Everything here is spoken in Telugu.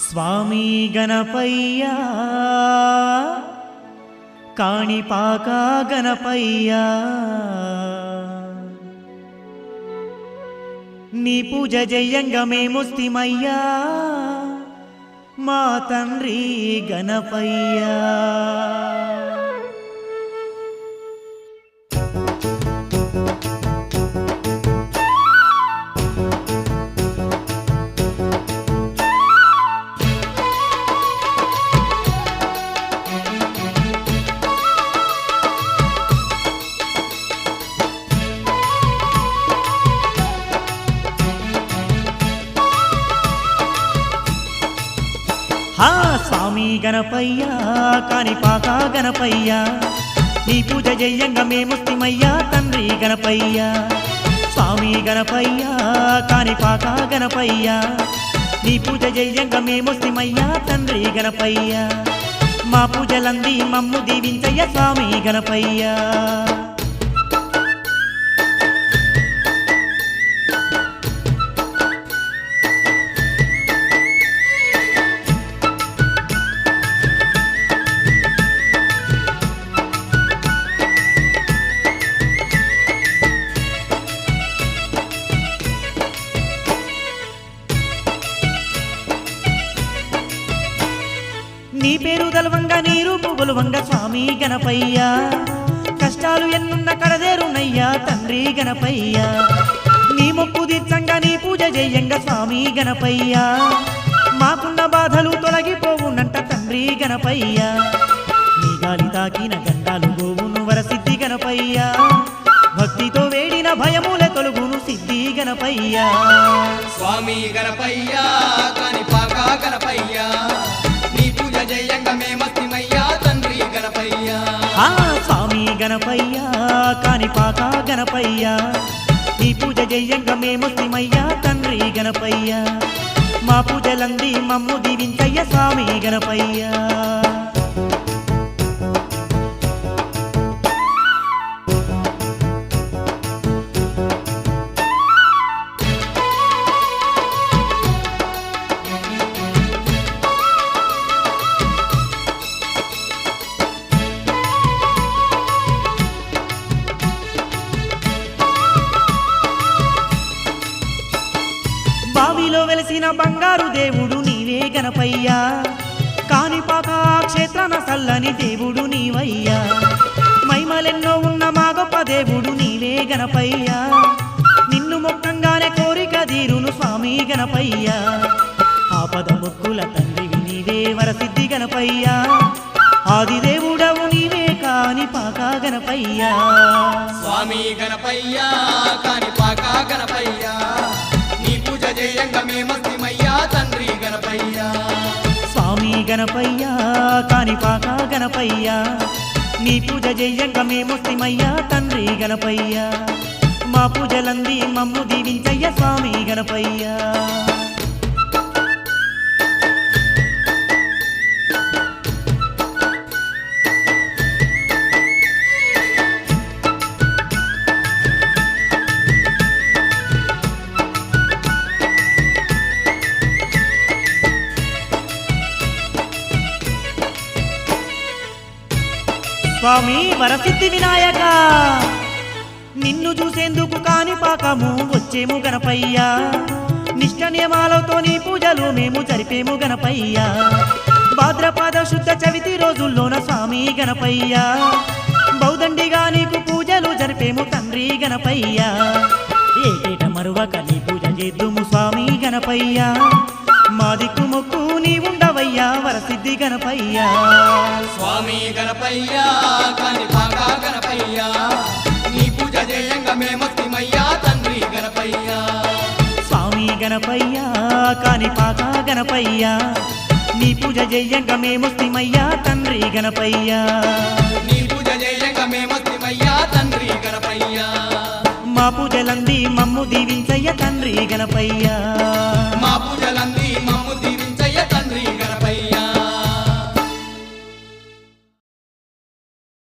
స్వామి గణపయ్యా కాణిపాక గణపయ్యా నీ పూజ జయంగా మేముస్తిమయ్యా మా తండ్రి గణపయ్యా స్వామి గణపయ్యా కాణిపాక గణపయ్యా నీ పూజ జయంగా మేముస్తిమయ్యా తండ్రి గణపయ్యా స్వామి గణపయ్యా కాణిపాక గణపయ్యా నీ పూజ జయంగా మేముస్తిమయ్యా తండ్రి గణపయ్యా మా పూజలంది మమ్ము దీవించయ్య స్వామి గణపయ్యా నీ పేరు దలవంగా నీ రూపు గొలువంగా స్వామి గణపయ్యా కష్టాలు ఎన్నున్న కడదేరునయ్యా తండ్రి గణపయ్యా నీ మొక్కు తీర్చంగా నీ పూజ జయంగా స్వామి గణపయ్యా మాకున్న బాధలు తొలగిపోవునంట తండ్రి గణపయ్యా నీ గాలి తాకిన గండాలు గోవును వరసిద్ధి గణపయ్యా భక్తితో వేడిన భయముల తొలుగును సిద్ధి గణపయ్యా స్వామి గణపయ్యా కాణిపాక గణపయ్యా జయంగా మేమస్తిమయ్యా తండ్రి గణపయ్యా స్వామి గణపయ్యా కాణిపాక గణపయ్యా నీ పూజ జయంగా మేమస్తిమయ్యా తండ్రి గణపయ్యా మా పూజలంది మమ్ము దీవించయ్య స్వామి గణపయ్యా బావిలో వెలసిన బంగారు దేవుడు నీవే గణపయ్యా కాణిపాక క్షేత్రాన సల్లని దేవుడు నీవయ్యా మైమలెన్నో ఉన్న మా గొప్ప దేవుడు నీవే గణపయ్యా నిన్ను మొక్కంగానే కోరిక తీరును స్వామి గణపయ్యా ఆపద మొక్కుల తండ్రివి నీవే వరసిద్ధి గణపయ్యా ఆది దేవుడవు నీవే కాణిపాక గణపయ్యా స్వామి గణపయ్యా కాణిపాక గణపయ్యా జయంగా మేమస్తిమయ్యా తండ్రి గణపయ్యా స్వామి గణపయ్యా కాణిపాక గణపయ్యా నీ పూజ జయంగా మేముస్తిమయ్యా తండ్రి గణపయ్యా మా పూజలంది మమ్ము దీవించయ్య స్వామి గణపయ్యా స్వామి వరసిద్ధి వినాయక నిన్ను చూసేందుకు కాణిపాకము వచ్చేము గణపయ్యా నిష్ట నియమాలతో నీ పూజలు మేము జరిపేము గణపయ్యా భాద్రపద శుద్ధ చవితి రోజుల్లోన స్వామి గణపయ్యా బౌదండిగా నీకు పూజలు జరిపేము తండ్రి గణపయ్యా ఏటేట మరువక నీ పూజ చేద్దుము స్వామి గణపయ్యా మా దిక్కు మొక్కు నీ ఉండవయ్యా వరసిద్ధి గణపయ్యా స్వామి గణపయ్యా కాణిపాక గణపయ్యా నీ పూజ జయంగా మేమస్తిమయ్యా తండ్రి గణపయ్యా స్వామి గణపయ్యా కాణిపాక గణపయ్యా నీ పూజ జయంగా మేముస్తిమయ్యా తండ్రి గణపయ్యా నీ పూజ జయంగా మేమస్తిమయ్యా తండ్రి గణపయ్యా మా పూజలంది మమ్ము దీవించయ్య తండ్రి గణపయ్యా మా పూజలంది మమ్ము